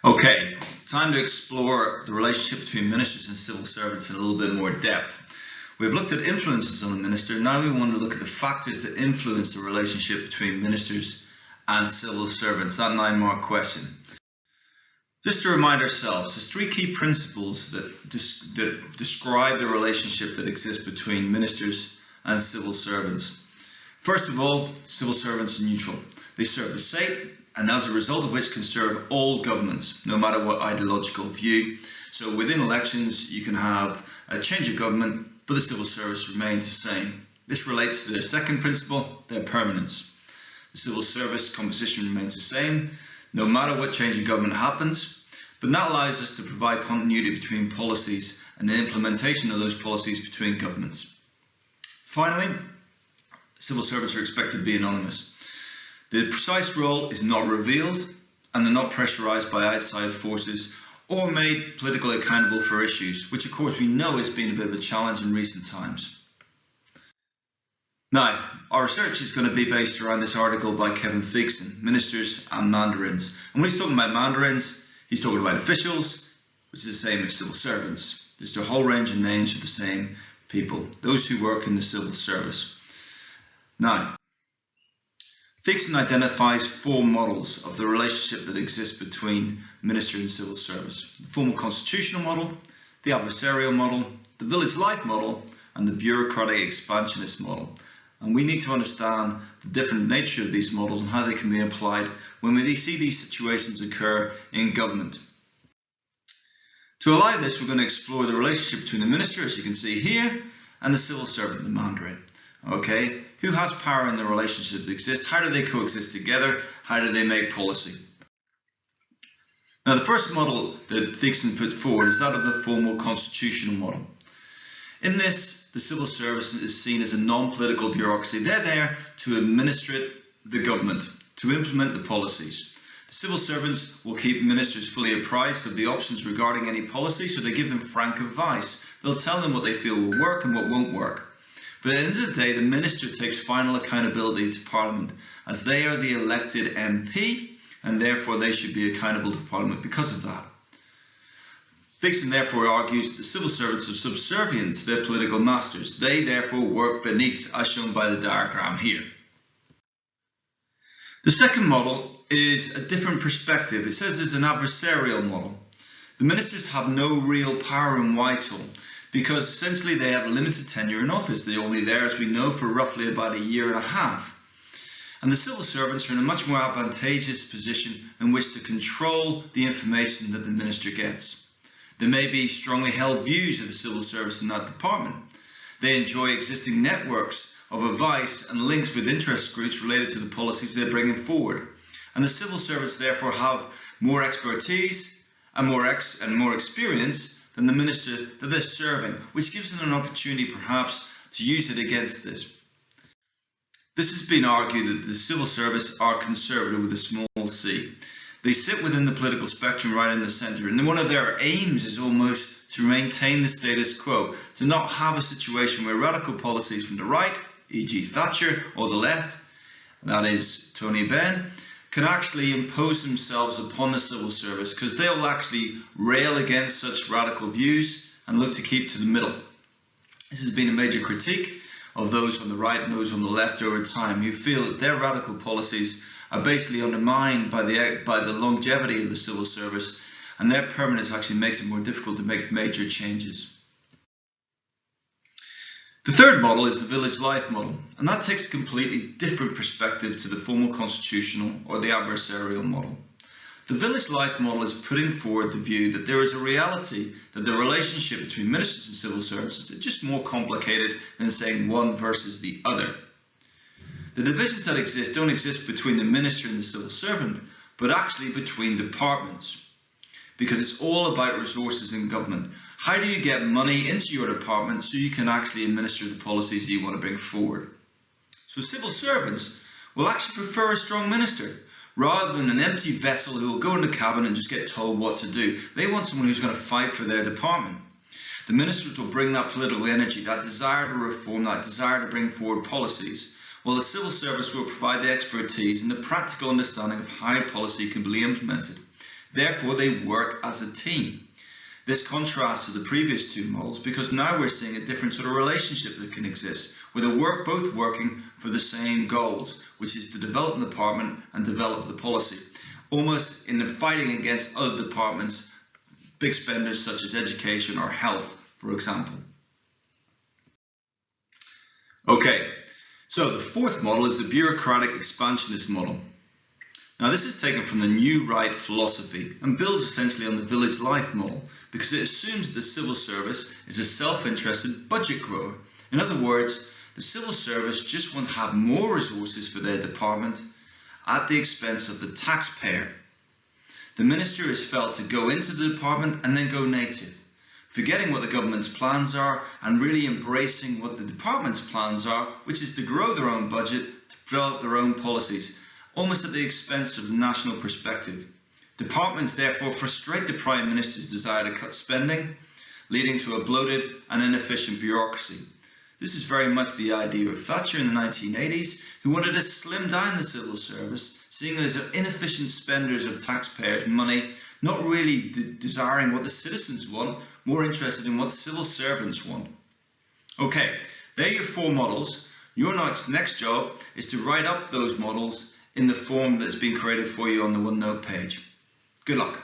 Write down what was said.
Okay, time to explore the relationship between ministers and civil servants in a little bit more depth. We've looked at influences on a minister. Now we want to look at the factors that influence the relationship between ministers and civil servants. That 9-mark question. Just to remind ourselves, there's 3 key principles that describe the relationship that exists between ministers and civil servants. First of all, civil servants are neutral. They serve the state, and as a result of which can serve all governments, no matter what ideological view. So within elections, you can have a change of government, but the civil service remains the same. This relates to the second principle, their permanence. The civil service composition remains the same, no matter what change of government happens, but that allows us to provide continuity between policies and the implementation of those policies between governments. Finally, civil servants are expected to be anonymous. The precise role is not revealed, and they're not pressurised by outside forces or made politically accountable for issues, which of course we know has been a bit of a challenge in recent times. Now, our research is going to be based around this article by Kevin Theakston, Ministers and Mandarins. And when he's talking about mandarins, he's talking about officials, which is the same as civil servants. There's a whole range of names for the same people, those who work in the civil service. Now, Theakston identifies 4 models of the relationship that exists between minister and civil service. The formal constitutional model, the adversarial model, the village life model, and the bureaucratic expansionist model. And we need to understand the different nature of these models and how they can be applied when we see these situations occur in government. To allow this, we're going to explore the relationship between the minister, as you can see here, and the civil servant, the mandarin. Okay, who has power in the relationship that exists? How do they coexist together? How do they make policy? Now, the first model that Theakston put forward is that of the formal constitutional model. In this, the civil service is seen as a non-political bureaucracy. They're there to administrate the government, to implement the policies. The civil servants will keep ministers fully apprised of the options regarding any policy, so they give them frank advice. They'll tell them what they feel will work and what won't work. But at the end of the day, the minister takes final accountability to Parliament, as they are the elected MP, and therefore they should be accountable to Parliament because of that. Theakston therefore argues that the civil servants are subservient to their political masters. They therefore work beneath, as shown by the diagram here. The second model is a different perspective. It says it's an adversarial model. The ministers have no real power in Whitehall, because essentially they have a limited tenure in office. They're only there, as we know, for roughly about a year and a half. And the civil servants are in a much more advantageous position in which to control the information that the minister gets. There may be strongly held views of the civil service in that department. They enjoy existing networks of advice and links with interest groups related to the policies they're bringing forward. And the civil servants therefore have more expertise and more experience than the minister that they're serving, which gives them an opportunity perhaps to use it against this. This has been argued that the civil service are conservative with a small c. They sit within the political spectrum right in the centre, and one of their aims is almost to maintain the status quo, to not have a situation where radical policies from the right, e.g. Thatcher, or the left, that is Tony Benn, can actually impose themselves upon the civil service, because they'll actually rail against such radical views and look to keep to the middle. This has been a major critique of those on the right and those on the left over time, who feel that their radical policies are basically undermined by the longevity of the civil service, and their permanence actually makes it more difficult to make major changes. The third model is the village life model, and that takes a completely different perspective to the formal constitutional or the adversarial model. The village life model is putting forward the view that there is a reality that the relationship between ministers and civil services is just more complicated than saying one versus the other. The divisions that exist don't exist between the minister and the civil servant, but actually between departments, because it's all about resources in government. How do you get money into your department so you can actually administer the policies you want to bring forward? So civil servants will actually prefer a strong minister rather than an empty vessel who will go in the cabinet and just get told what to do. They want someone who's going to fight for their department. The ministers will bring that political energy, that desire to reform, that desire to bring forward policies, while the civil service will provide the expertise and the practical understanding of how policy can be implemented. Therefore, they work as a team. This contrasts to the previous two models because now we're seeing a different sort of relationship that can exist, where they're both working for the same goals, which is to develop the department and develop the policy, almost in the fighting against other departments, big spenders such as education or health, for example. Okay, so the fourth model is the bureaucratic expansionist model. Now this is taken from the New Right philosophy and builds essentially on the village life model because it assumes that the civil service is a self-interested budget grower. In other words, the civil service just want to have more resources for their department at the expense of the taxpayer. The minister is felt to go into the department and then go native, forgetting what the government's plans are and really embracing what the department's plans are, which is to grow their own budget, to develop their own policies, almost at the expense of the national perspective. Departments therefore frustrate the Prime Minister's desire to cut spending, leading to a bloated and inefficient bureaucracy. This is very much the idea of Thatcher in the 1980s, who wanted to slim down the civil service, seeing it as inefficient spenders of taxpayers' money, not really desiring what the citizens want, more interested in what civil servants want. Okay, there are your four models. Your next job is to write up those models in the form that's been created for you on the OneNote page. Good luck.